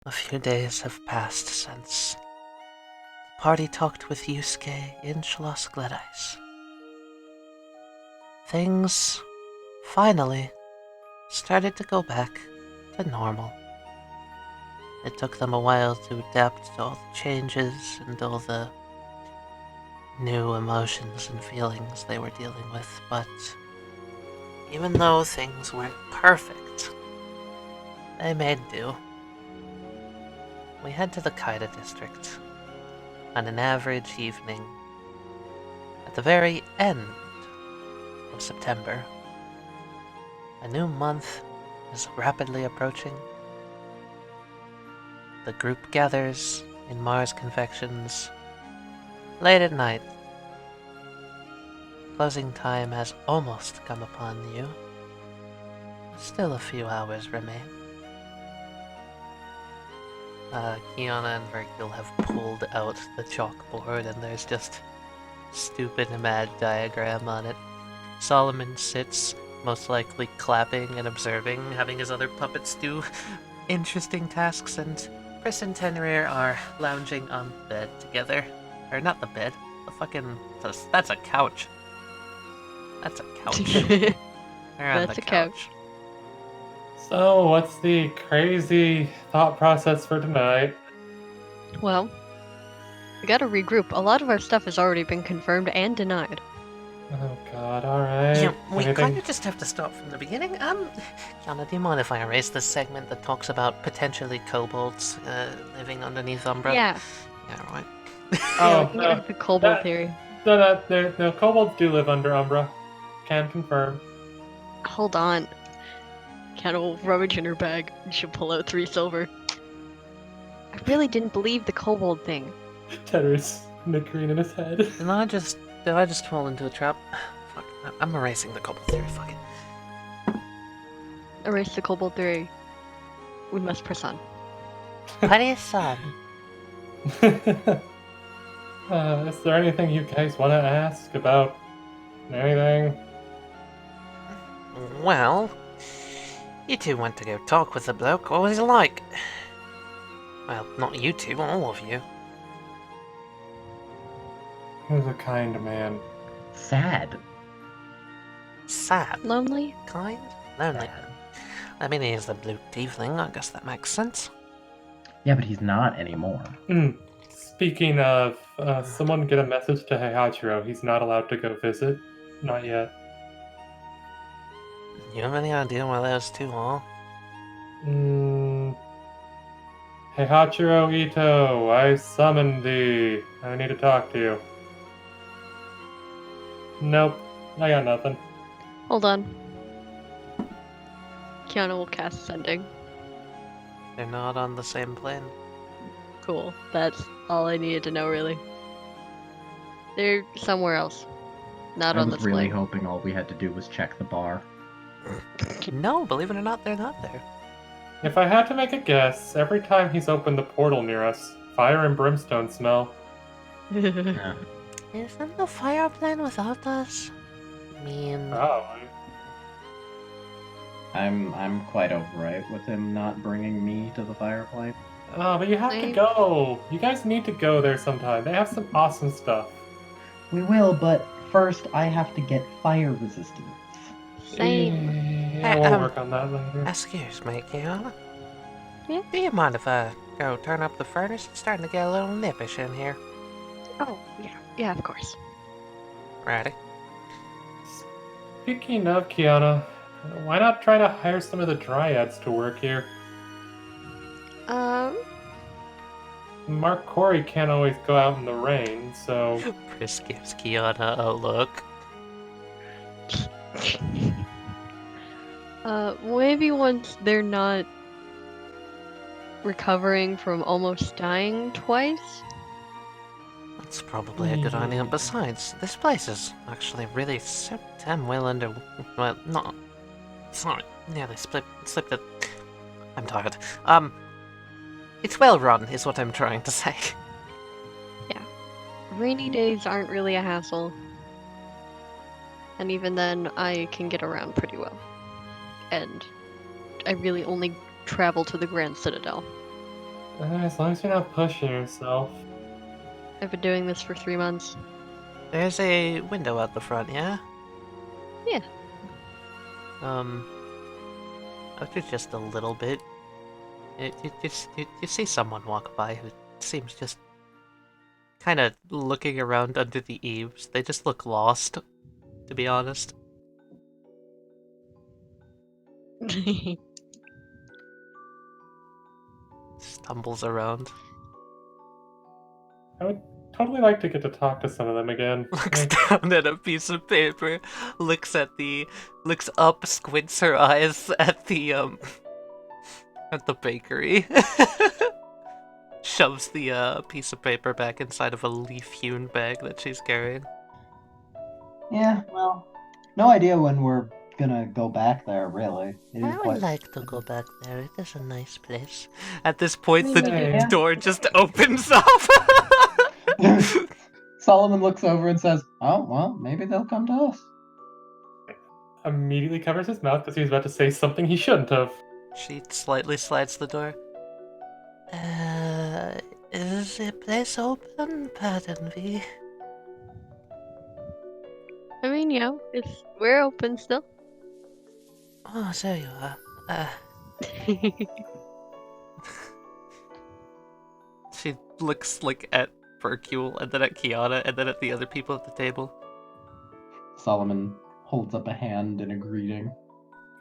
A few days have passed since the party talked with Yusuke in Schloss Gladys. Things finally started to go back to normal. It took them a while to adapt to all the changes and all the new emotions and feelings they were dealing with, but even though things weren't perfect, they made do. We head to the Keita District on an average evening at the very end of September. A new month is rapidly approaching. The group gathers in Mars Confections late at night. Closing time has almost come upon you. Still a few hours remain. Keyana and Virgil have pulled out the chalkboard and there's just stupid mad diagram on it. Solomon sits, most likely clapping and observing, having his other puppets do interesting tasks, and Chris and Tenrier are lounging on the bed together. Or not the bed, the fucking... that's a couch. That's a couch. They're on That's the a couch. So, what's the crazy thought process for tonight? Well, we gotta regroup. A lot of our stuff has already been confirmed and denied. Oh god, alright. Yeah, we Anything? kind of just have to start from the beginning. Kiana, do you mind if I erase this segment that talks about potentially kobolds living underneath Umbra? Yeah. Yeah, right. Oh, We can get into the kobold theory. No, kobolds do live under Umbra. Can confirm. Hold on. Cat will rummage in her bag and she'll pull out 3 silver. I really didn't believe the kobold thing. Tenri's nickering in his head. Did I just fall into a trap? Fuck, I'm erasing the kobold theory, fuck it. Erase the kobold theory. We must press on. What is son? Is there anything you guys want to ask about anything? Well, you two went to go talk with the bloke. What was he like? Well, not you two, all of you. He was a kind man. Sad. Sad. Lonely? Kind? Lonely. I mean, he's the blue tiefling, I guess that makes sense. Yeah, but he's not anymore. Speaking of, someone get a message to Heihachiro. He's not allowed to go visit. Not yet. You have any idea where those two are? Heihachiro Ito, I summoned thee. I need to talk to you. Nope, I got nothing. Hold on. Kiana will cast sending. They're not on the same plane. Cool. That's all I needed to know, really. They're somewhere else. Not I on was this really plane. hoping all we had to do was check the bar. No, believe it or not, they're not there. If I had to make a guess, every time he's opened the portal near us, fire and brimstone smell. Yeah. Isn't the fire plane without us? I mean... Oh, I'm quite over it with him not bringing me to the fireplace. oh, but you have to Same. go. You guys need to go there sometime. They have some awesome stuff. We will, but first I have to get fire resistance. Same. Yeah, we'll work on that later. Excuse me, Keyana? Yeah? Do you mind if I go turn up the furnace? It's starting to get a little nippish in here. Oh, yeah. Yeah, of course. Ready? Speaking of Keyana, why not try to hire some of the dryads to work here? Mark Corey can't always go out in the rain, so... Chris gives Keyana a look. Maybe once they're not recovering from almost dying twice? That's probably a good idea. Besides, this place is actually really so damn well under... Well, not... Sorry, nearly slipped it. I'm tired. It's well run, is what I'm trying to say. Rainy days aren't really a hassle. And even then, I can get around pretty well. And I really only travel to the Grand Citadel. As long as you're not pushing yourself. I've been doing this for 3 months. There's a window out the front, yeah? Yeah. Up to just a little bit. You see someone walk by who seems just kind of looking around under the eaves. They just look lost, to be honest. Stumbles around. I would totally like to get to talk to some of them again. Looks down at a piece of paper. Looks up, squints her eyes at the bakery. Shoves the piece of paper back inside of a leaf-hewn bag that she's carrying. Yeah, well, no idea when we're gonna go back there, really. It is I would quite... like to go back there. It is a nice place. At this point, the Yeah. door just opens up. Solomon looks over and says, "Oh, well, maybe they'll come to us." Immediately covers his mouth because he was about to say something he shouldn't have. She slightly slides the door. Is the place open? Pardon me. I mean, we're open still. Oh, there you are. She looks at Hercule, and then at Keyana, and then at the other people at the table. Solomon holds up a hand in a greeting.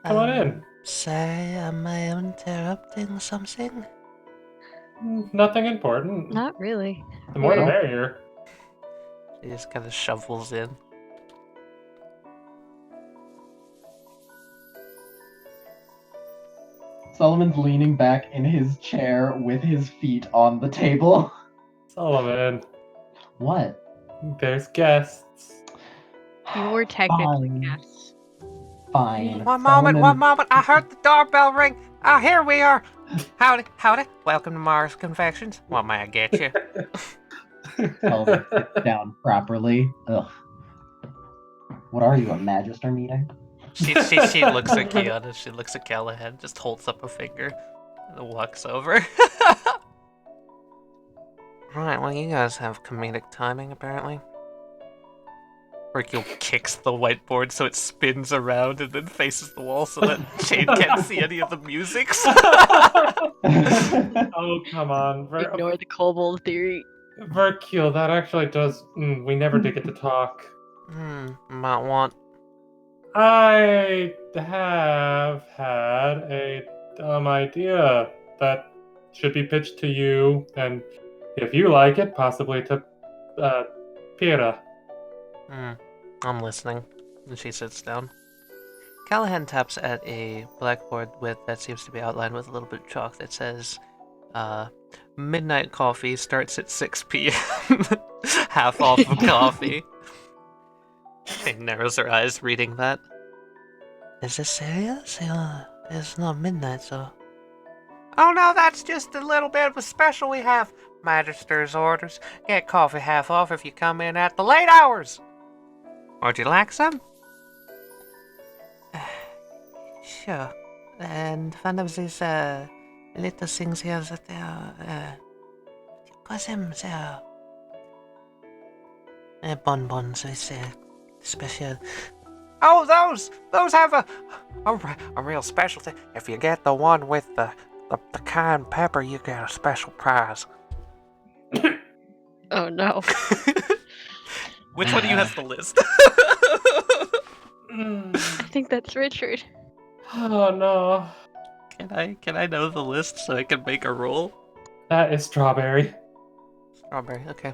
Come on in. Sorry, am I interrupting something? Nothing important. Not really. The more the No. merrier. She just kind of shovels in. Solomon's leaning back in his chair with his feet on the table. Solomon, What? there's guests. You're technically Fine. guests. Fine. One Solomon- moment. I heard the doorbell ring. Ah, here we are. Howdy. Welcome to Mars Confections. What may I get you? Solomon sits down properly. Ugh. What are you, a magister meeting? She looks at Keyana, she looks at Callahan, just holds up a finger, and then walks over. Right, well, you guys have comedic timing, apparently. Hercule kicks the whiteboard so it spins around and then faces the wall so that Jade can't see any of the musics. Oh, come on. Ignore the kobold theory. Hercule, that actually does... we never did get to talk. Might want... I have had a dumb idea that should be pitched to you, and if you like it, possibly to Pyrrha. I'm listening. And she sits down. Callahan taps at a blackboard that seems to be outlined with a little bit of chalk that says, midnight coffee starts at 6 p.m. Half off of coffee. She narrows her eyes reading that. Is this serious? It's not midnight, so... Oh no, that's just a little bit of a special we have. Magister's orders. Get coffee half off if you come in at the late hours. Would you like some? Sure. And one of these little things here that they are... Cause them they're bonbons with special... Oh, those have a real specialty. If you get the one with the cayenne pepper, you get a special prize. Oh no. Which one of you has the list? I think that's Richard. Oh no. Can I know the list so I can make a roll? That is strawberry. Strawberry, okay.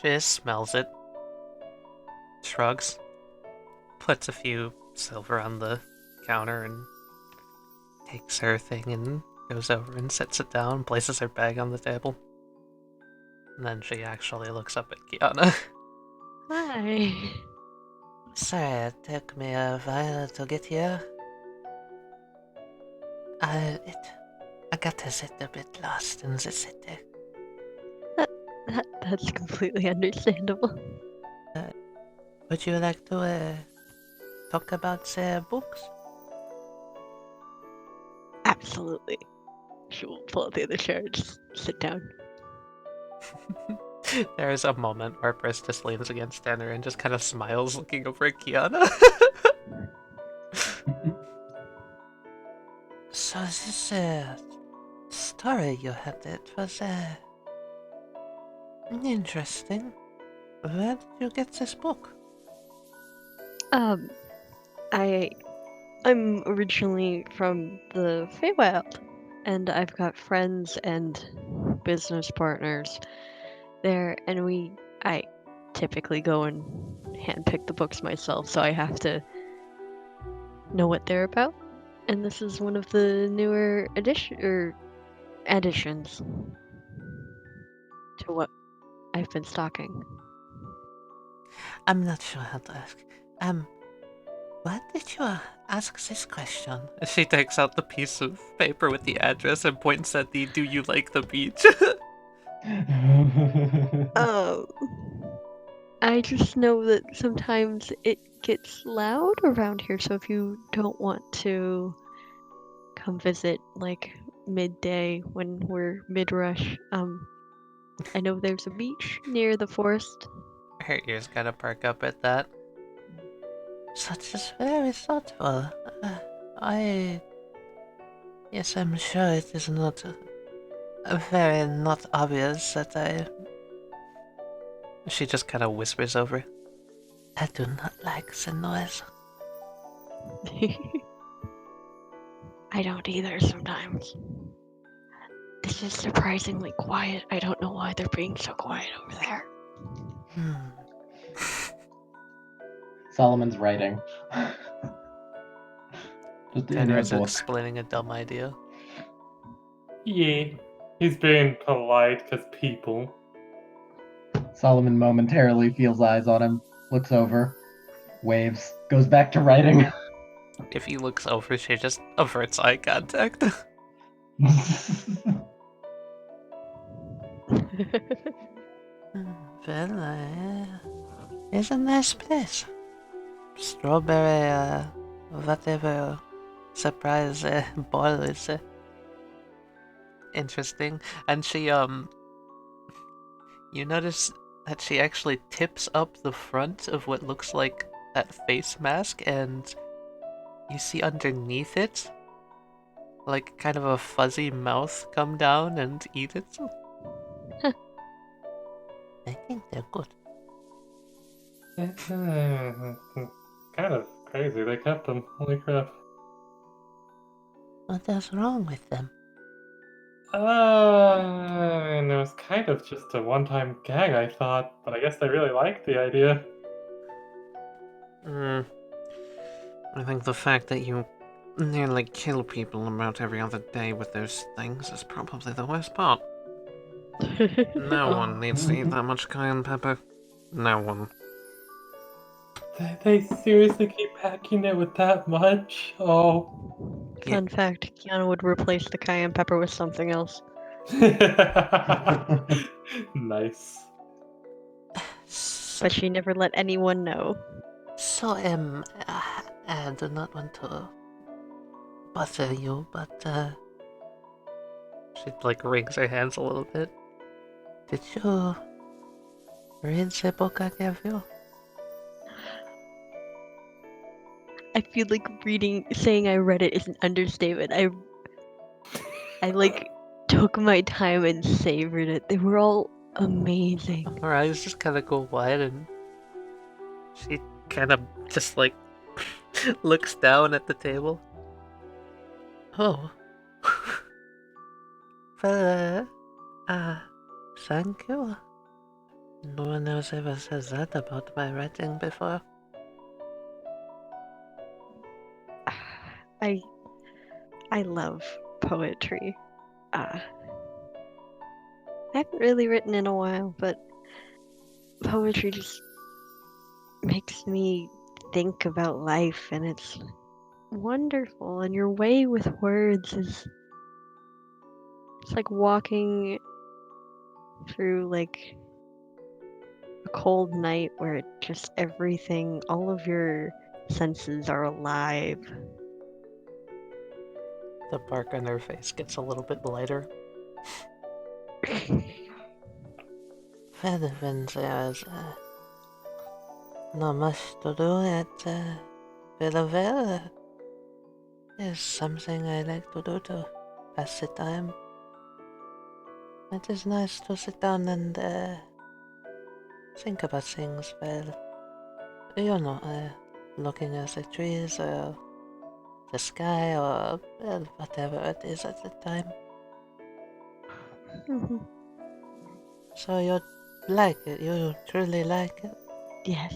She just smells it. Shrugs. Puts a few silver on the counter and takes her thing and goes over and sets it down, places her bag on the table. And then she actually looks up at Keyana. Hi. Sorry, it took me a while to get here. I got to sit a bit lost in the city. That's completely understandable. Would you like to talk about books? Absolutely. She'll pull out the other chair and just sit down. There's a moment where Briss just leans against Tenrier and just kind of smiles, looking over at Keyana. So this story you had, it was interesting. Where did you get this book? I'm originally from the Feywild, and I've got friends and business partners there, and I typically go and handpick the books myself, so I have to know what they're about. And this is one of the newer additions to what I've been stocking. I'm not sure how to ask. Why did you ask this question? She takes out the piece of paper with the address and points at the "Do you like the beach?" I just know that sometimes it gets loud around here, so if you don't want to come visit like midday when we're mid-rush, I know there's a beach near the forest. Her ears kind of perk up at that. Such is very thoughtful. Yes, I'm sure it is not very not obvious that I. She just kind of whispers over. I do not like the noise. I don't either sometimes. This is surprisingly quiet. I don't know why they're being so quiet over there. Solomon's writing. Just in a Tenrier's book. explaining a dumb idea. Yeah. He's being polite because people. Solomon momentarily feels eyes on him, looks over, waves, goes back to writing. If he looks over, she just averts eye contact. Well, it's a nice place. Strawberry, whatever surprise ball is interesting. And she, you notice that she actually tips up the front of what looks like that face mask, and you see underneath it, like, kind of a fuzzy mouth come down and eat it. I think they're good. Kind of crazy. They kept them. Holy crap. What is wrong with them? And it was kind of just a one-time gag, I thought, but I guess they really liked the idea. I think the fact that you nearly kill people about every other day with those things is probably the worst part. No one needs to eat that much cayenne pepper. No one. They seriously keep packing it with that much? Oh. Fun fact, Keyana would replace the cayenne pepper with something else. Nice. But she never let anyone know. So, I do not want to bother you, but, she, like, wrings her hands a little bit. Did you read the book I gave you? I feel like saying I read it is an understatement. I like took my time and savored it. They were all amazing. Her eyes just kind of go wide, and she kind of just, like, looks down at the table. Oh. Well, thank you. No one else ever says that about my writing before. I love poetry. I haven't really written in a while, but poetry just makes me think about life, and it's wonderful. And your way with words is it's like walking through like a cold night where it just everything, all of your senses are alive. The bark on her face gets a little bit lighter. Well, when there's not much to do at Villaville, there's something I like to do to pass the time. It is nice to sit down and think about things, well, you know, looking at the trees or the sky or well, whatever it is at the time. Mhm. So you like it, you truly like it? Yes.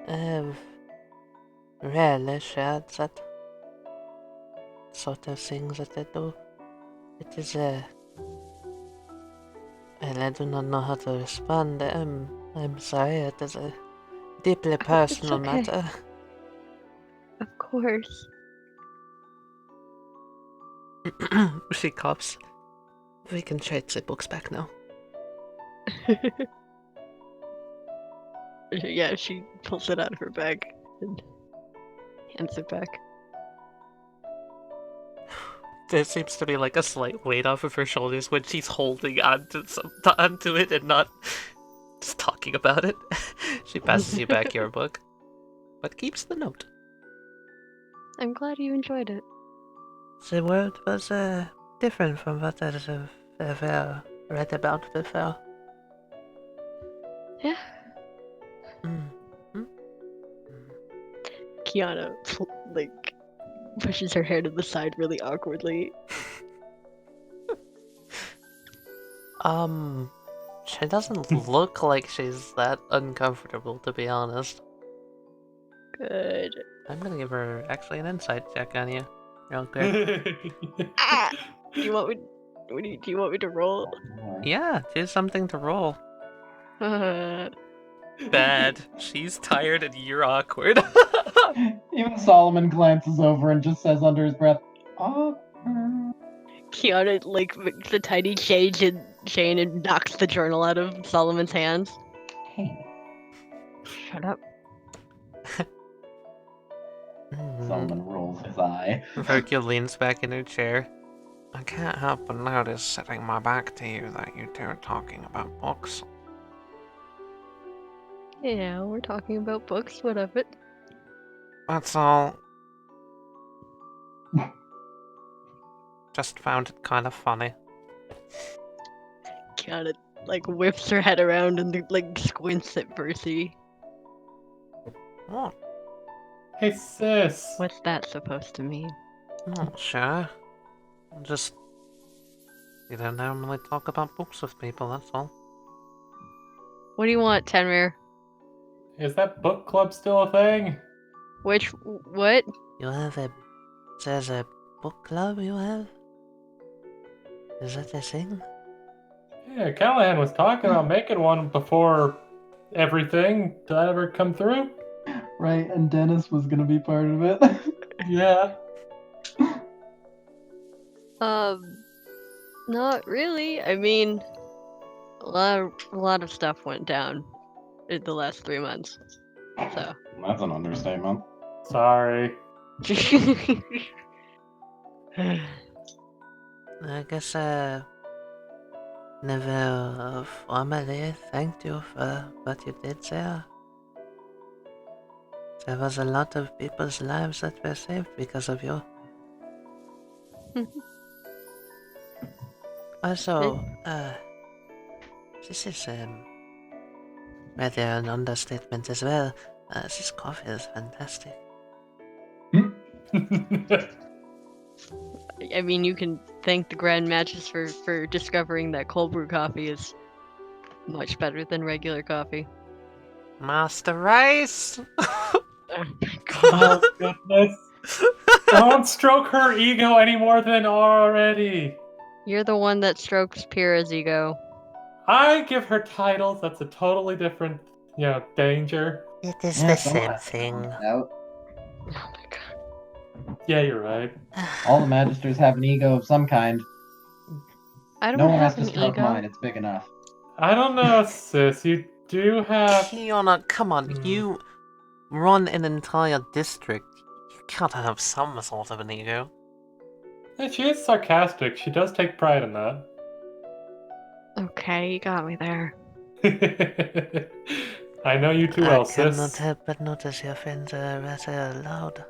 I've rarely shared that sort of thing that I do. It is well, I do not know how to respond. I'm sorry, it is a deeply personal okay. matter. Of course. She coughs. We can trade the books back now. Yeah, she pulls it out of her bag and hands it back. There seems to be like a slight weight off of her shoulders when she's holding onto it and not just talking about it. She passes you back your book, but keeps the note. I'm glad you enjoyed it. The world was different from what I have ever read about before. Yeah. Mm. Keyana, like, pushes her hair to the side really awkwardly. She doesn't look like she's that uncomfortable, to be honest. Good. I'm gonna give her actually an insight check on you, real quick. Ah! Do you want me to roll? Yeah, do something to roll. Uh, Bad. She's tired and you're awkward. Even Solomon glances over and just says under his breath, "Awkward." Keyana, like, makes a tiny change in Shane and knocks the journal out of Solomon's hands. Hey, Shut up. Solomon rolls his eye. Virgil leans back in her chair. I can't help but notice, sitting my back to you, that you two are talking about books. Yeah, we're talking about books, what of it? That's all. Just found it kind of funny. Keyana, like, whips her head around and, like, squints at Percy. What? Hey, sis. What's that supposed to mean? Not sure. Just... You don't normally talk about books with people, that's all. What do you want, Tenrier? Is that book club still a thing? What? You have a... There's a book club you have? Is that a thing? Yeah, Callahan was talking about making one before everything. Did that ever come through? Right, and Dennis was gonna be part of it. Yeah. Not really. I mean, a lot of stuff went down in the last 3 months. So. That's an understatement. Sorry. I guess, never formally thanked you for what you did there. There was a lot of people's lives that were saved because of you. Also, this is, rather an understatement as well. This coffee is fantastic. I mean, you can thank the Grand Matches for discovering that cold brew coffee is much better than regular coffee. Master Rice! Oh my Oh, goodness. Don't stroke her ego any more than already. You're the one that strokes Pyrrha's ego. I give her titles. That's a totally different, danger. It is Yeah, the someone same has to thing. point it out. Oh my god. Yeah, you're right. All the Magisters have an ego of some kind. I don't No one has have to an stroke ego. mine, it's big enough. I don't know, sis. You do have... Keyana, come on, Hmm. you run an entire district. You Gotta have some sort of an ego. And she is sarcastic. She does take pride in that. Okay, you got me there. I know you too I well, cannot sis. help but notice your friends are rather loud.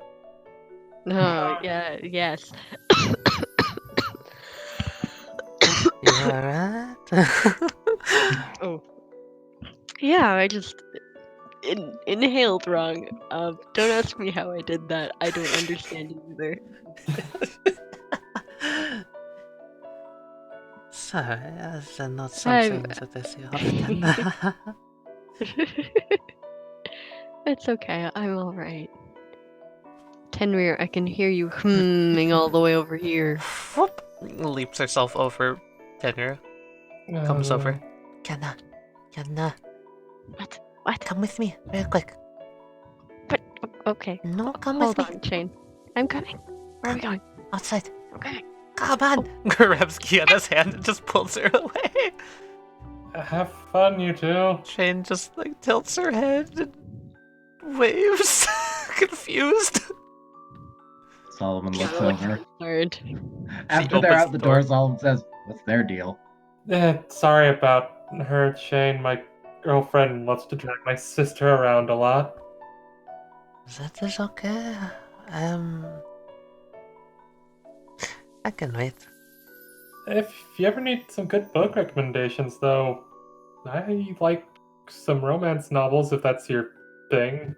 No, yeah, yes. You alright? Oh. Yeah, I just inhaled wrong. Don't ask me how I did that. I don't understand it either. Sorry, that's not I'm- something that I see often. It's okay, I'm alright. Tenrier, I can hear you humming all the way over here. Whoop! Leaps herself over Tenrier. Comes over. Keyana, What? come with me, real quick. Okay. No, come Hold with me. on, Shane. I'm coming. Where are we going? Outside. Okay. Come on! Grabs Keyana's hand and just pulls her away. Have fun, you two. Shane just like tilts her head and waves, confused. Solomon looks Kiana looks over. concerned. After they're opens out the the door, door. Solomon says, "What's their deal?" Sorry about her, Shane. My girlfriend wants to drag my sister around a lot. That is okay. I can wait. If you ever need some good book recommendations, though, I like some romance novels if that's your thing.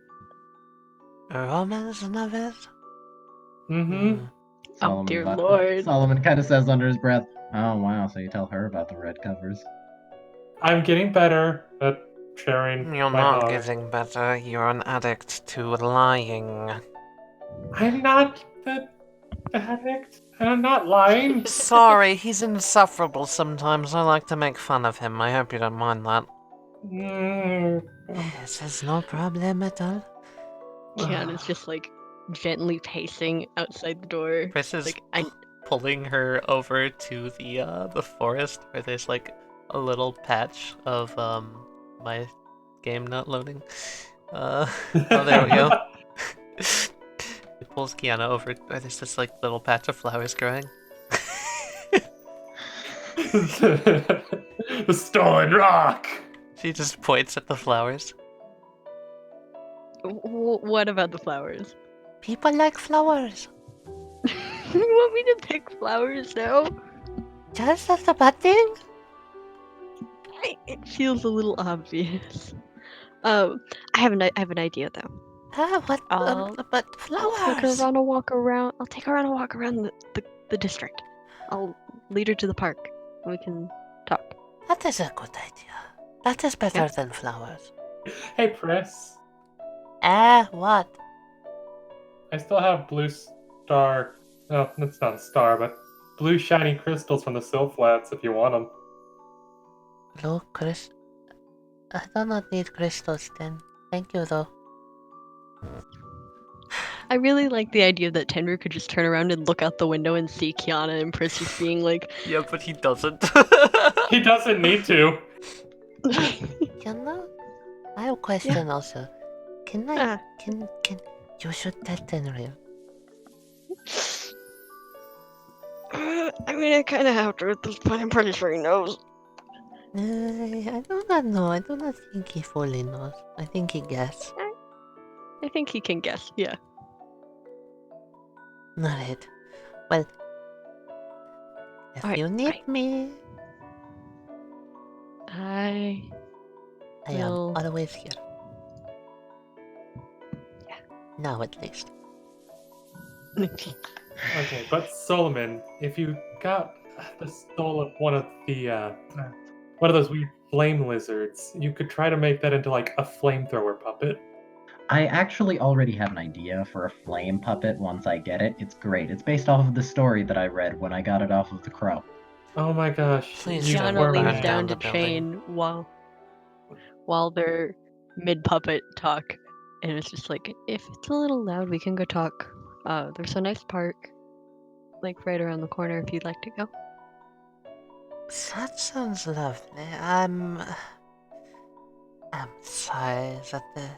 Romance novels? Mm-hmm. Oh, dear Lord. Solomon kind of says under his breath, "Oh wow, so you tell her about the red covers." I'm getting better at sharing You're my not heart. getting better. You're an addict to lying. I'm not the addict. I'm not lying. Sorry, he's insufferable sometimes. I like to make fun of him. I hope you don't mind that. Mm. This is no problem at all. Kiana's just like gently pacing outside the door. Chris is Like, pulling her over to the forest where there's like a little patch of my game not loading. Oh, there we go. He pulls Keyana over where there's this like little patch of flowers growing. The stolen rock. She just points at the flowers. what about the flowers? People like flowers. You want me to pick flowers now? Just as a bad thing? It feels a little obvious. I have an idea though. What? But I'll take her flowers. on a walk around. I'll take her on a walk around the district. I'll lead her to the park, and we can talk. That is a good idea. That is better Yeah. than flowers. Hey, Press. What? I still have blue star. No, it's not a star, but blue shiny crystals from the Sill Flats if you want them. Blue crystal. I do not need crystals then. Thank you though. I really like the idea that Tenrier could just turn around and look out the window and see Keyana and Pris just being like, Yeah, but he doesn't. He doesn't need to. Keyana? I have a question also. Can I... Ah. Can... You should tell Tenrier. I mean, I kind of have to at this point. I'm pretty sure he knows. I do not know. I do not think he fully knows. I think he guessed. I think he can guess. Yeah. Alright. Well... If Alright, you need right. me... I I am will- always here. Yeah. Now at least. Okay, but Solomon, if you got the soul of one of those weird flame lizards, you could try to make that into like a flamethrower puppet. I actually already have an idea for a flame puppet once I get it. It's great. It's based off of the story that I read when I got it off of the crow. Oh my gosh! Please you don't Kiana were burn leans mad. down the to building. Chain while they're mid puppet talk, and it's just like, if it's a little loud, we can go talk. There's a nice park, like right around the corner if you'd like to go. That sounds lovely. I'm sorry that the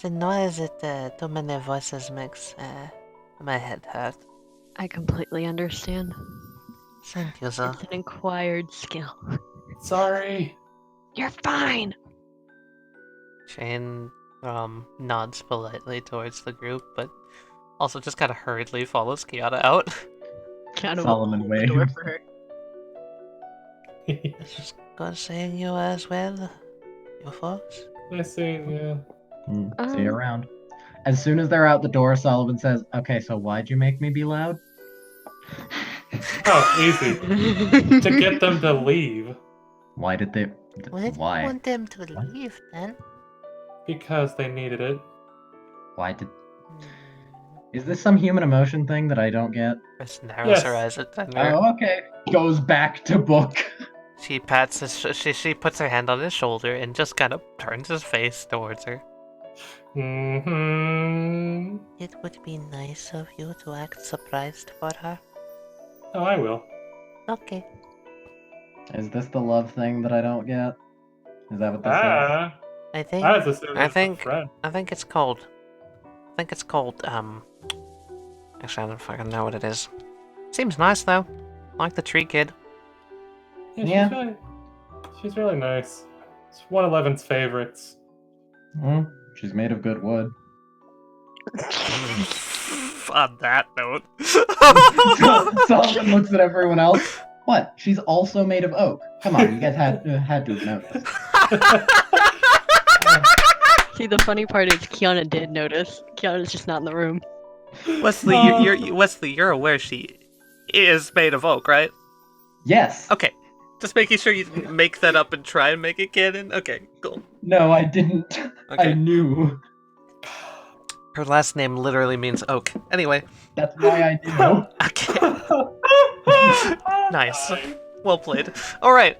The noise that too many voices makes my head hurt. I completely understand. Thank you, sir. It's an acquired skill. Sorry. You're fine! Shane nods politely towards the group, but also just kind of hurriedly follows Keyana out. Kind of Solomon open the door wave. for her. It's good seeing you as well, you folks. Nice seeing you. See you around. As soon as they're out the door, Solomon says, "Okay, so why'd you make me be loud?" Oh, easy. To get them to leave. Why did they? Why did you Why? want them to What? leave then? Because they needed it. Why did? Hmm. Is this some human emotion thing that I don't get? Chris narrows Yes. her eyes at Tenrier. Oh, okay. Goes back to book. She pats his she puts her hand on his shoulder and just kind of turns his face towards her. Mm-hmm. It would be nice of you to act surprised for her. Oh, I will. Okay. Is this the love thing that I don't get? Is that what this is? Ah, I think I was assuming I it's a think friend. it's called actually I don't fucking know what it is. Seems nice though. Like the tree kid. Yeah. She's really nice. It's one of Levin's favorites. She's made of good wood. On that note. Solomon looks at everyone else. What? She's also made of oak. Come on, you guys had to have noticed. See, the funny part is Keyana did notice. Kiana's just not in the room. Wesley, Wesley, you're aware she is made of oak, right? Yes. Okay. Just making sure you didn't make that up and try and make it canon. Okay, cool. No, I didn't. Okay. I knew. Her last name literally means oak. Anyway. That's why I knew. Okay. Nice. Well played. Alright.